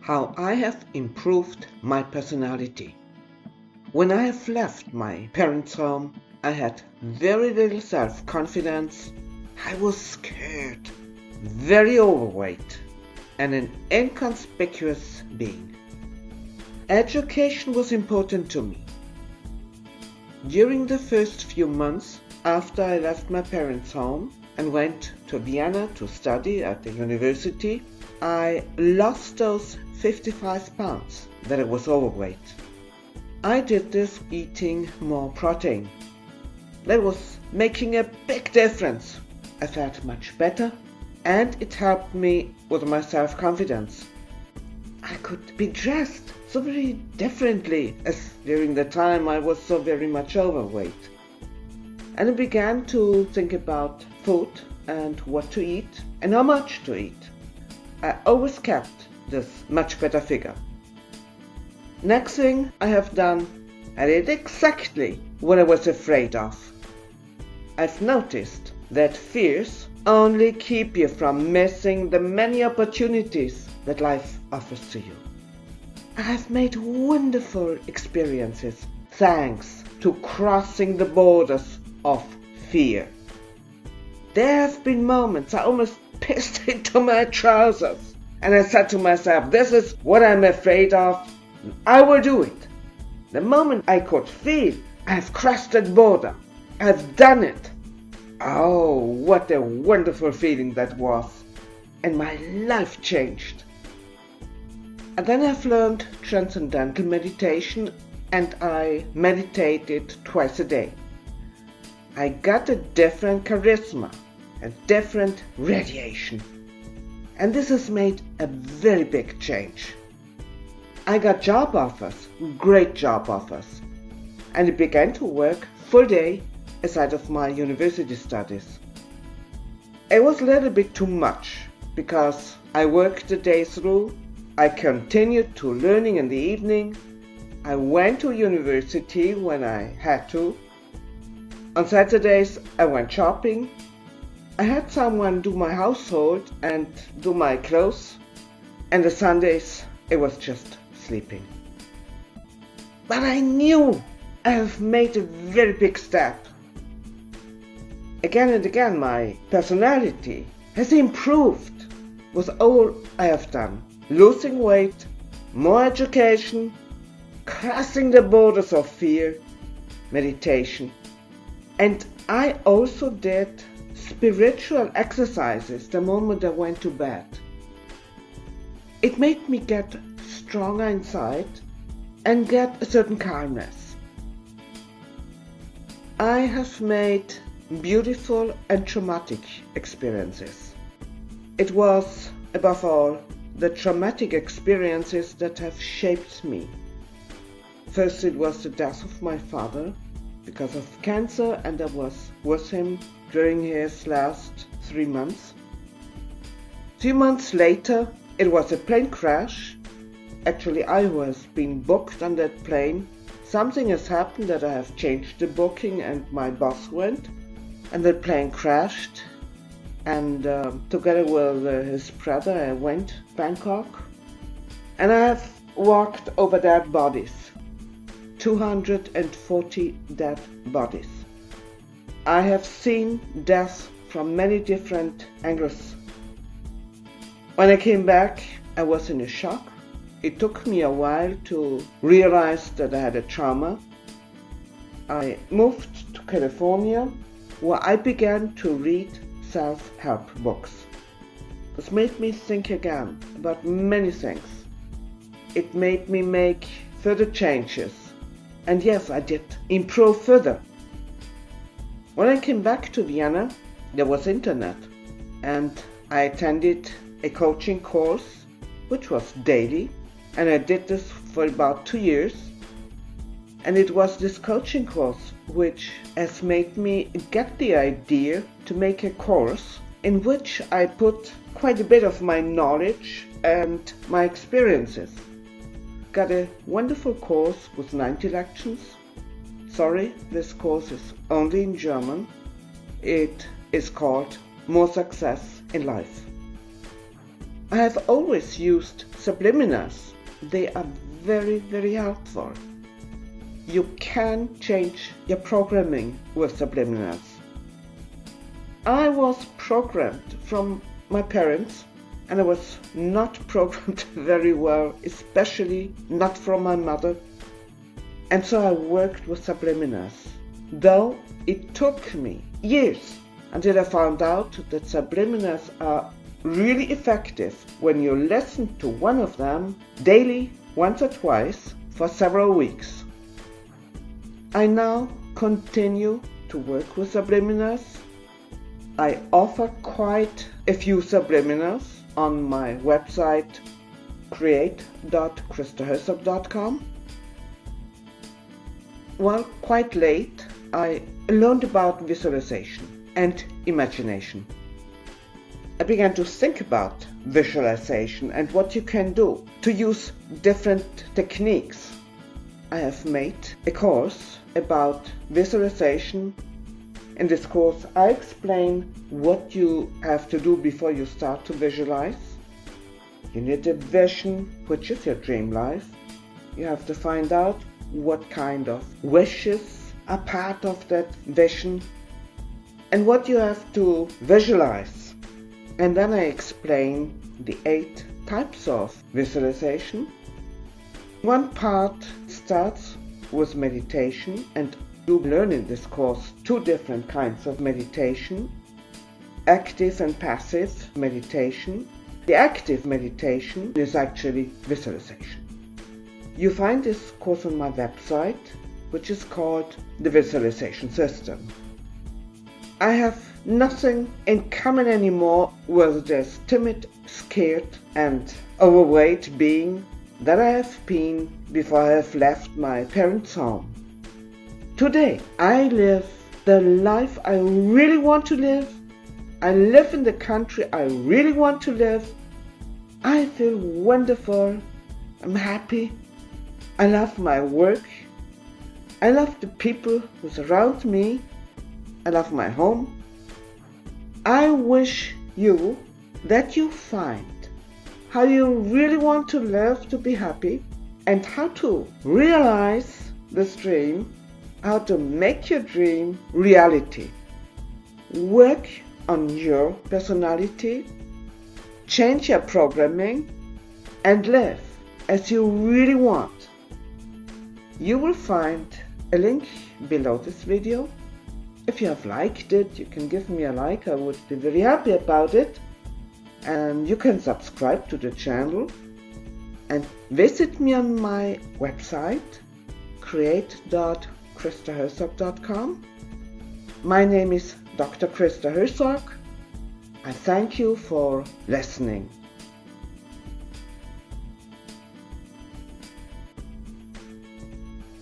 how I have improved my personality. When I have left my parents' home, I had very little self-confidence. I was scared, very overweight, and an inconspicuous being. Education was important to me. During the first few months after I left my parents' home and went to Vienna to study at the university, I lost those 55 pounds that I was overweight. I did this eating more protein. That was making a big difference. I felt much better and it helped me with my self-confidence. I could be dressed so very differently as during the time I was so very much overweight. And I began to think about food and what to eat and how much to eat. I always kept this much better figure. Next thing I have done, I did exactly what I was afraid of. I've noticed that fears only keep you from missing the many opportunities that life offers to you. I have made wonderful experiences thanks to crossing the borders of fear. There have been moments I almost pissed into my trousers and I said to myself, this is what I'm afraid of, I will do it. The moment I could feel I've crossed that border, I've done it. Oh, what a wonderful feeling that was. And my life changed. And then I've learned transcendental meditation and I meditated twice a day. I got a different charisma, a different radiation. And this has made a very big change. I got job offers, great job offers. And I began to work full day aside of my university studies. It was a little bit too much because I worked the day through. I continued to learning in the evening. I went to university when I had to. On Saturdays I went shopping. I had someone do my household and do my clothes. And the Sundays it was just sleeping. But I knew I have made a very big step. Again and again my personality has improved with all I have done. Losing weight, more education, crossing the borders of fear, meditation. And I also did spiritual exercises the moment I went to bed. It made me get stronger inside and get a certain calmness. I have made beautiful and traumatic experiences. It was, above all, the traumatic experiences that have shaped me. First it was the death of my father because of cancer, and I was with him during his last 3 months. 2 months later it was a plane crash. Actually I was being booked on that plane. Something has happened that I have changed the booking and my boss went and the plane crashed. And together with his brother I went to Bangkok and I have walked over dead bodies, 240 dead bodies. I have seen death from many different angles. When I came back I was in a shock. It took me a while to realize that I had a trauma. I moved to California where I began to read self-help books. This made me think again about many things. It made me make further changes. And yes, I did improve further. When I came back to Vienna, there was internet. And I attended a coaching course, which was daily. And I did this for about 2 years. And it was this coaching course which has made me get the idea to make a course in which I put quite a bit of my knowledge and my experiences. Got a wonderful course with 90 lections. Sorry, this course is only in German. It is called More Success in Life. I have always used subliminals. They are very, very helpful. You can change your programming with subliminals. I was programmed from my parents, and I was not programmed very well, especially not from my mother. And so I worked with subliminals, though it took me years until I found out that subliminals are really effective when you listen to one of them daily, once or twice, for several weeks. I now continue to work with subliminals. I offer quite a few subliminals on my website create.christaherzog.com. Well, quite late, I learned about visualization and imagination. I began to think about visualization and what you can do to use different techniques. I have made a course about visualization. In this course, I explain what you have to do before you start to visualize. You need a vision, which is your dream life. You have to find out what kind of wishes are part of that vision and what you have to visualize. And then I explain the 8 types of visualization. One part starts with meditation, and you learn in this course 2 different kinds of meditation, active and passive meditation. The active meditation is actually visualization. You find this course on my website, which is called the Visualization System. I have nothing in common anymore with this timid, scared and overweight being that I have been before I have left my parents' home. Today I live the life I really want to live. I live in the country I really want to live. I feel wonderful. I'm happy. I love my work. I love the people who surround me. I love my home. I wish you that you find how you really want to live to be happy and how to realize this dream, how to make your dream reality. Work on your personality, change your programming, and live as you really want. You will find a link below this video. If you have liked it, you can give me a like. I would be very happy about it. And you can subscribe to the channel and visit me on my website create.christaherzog.com. My name is Dr. Christa Herzog. I thank you for listening.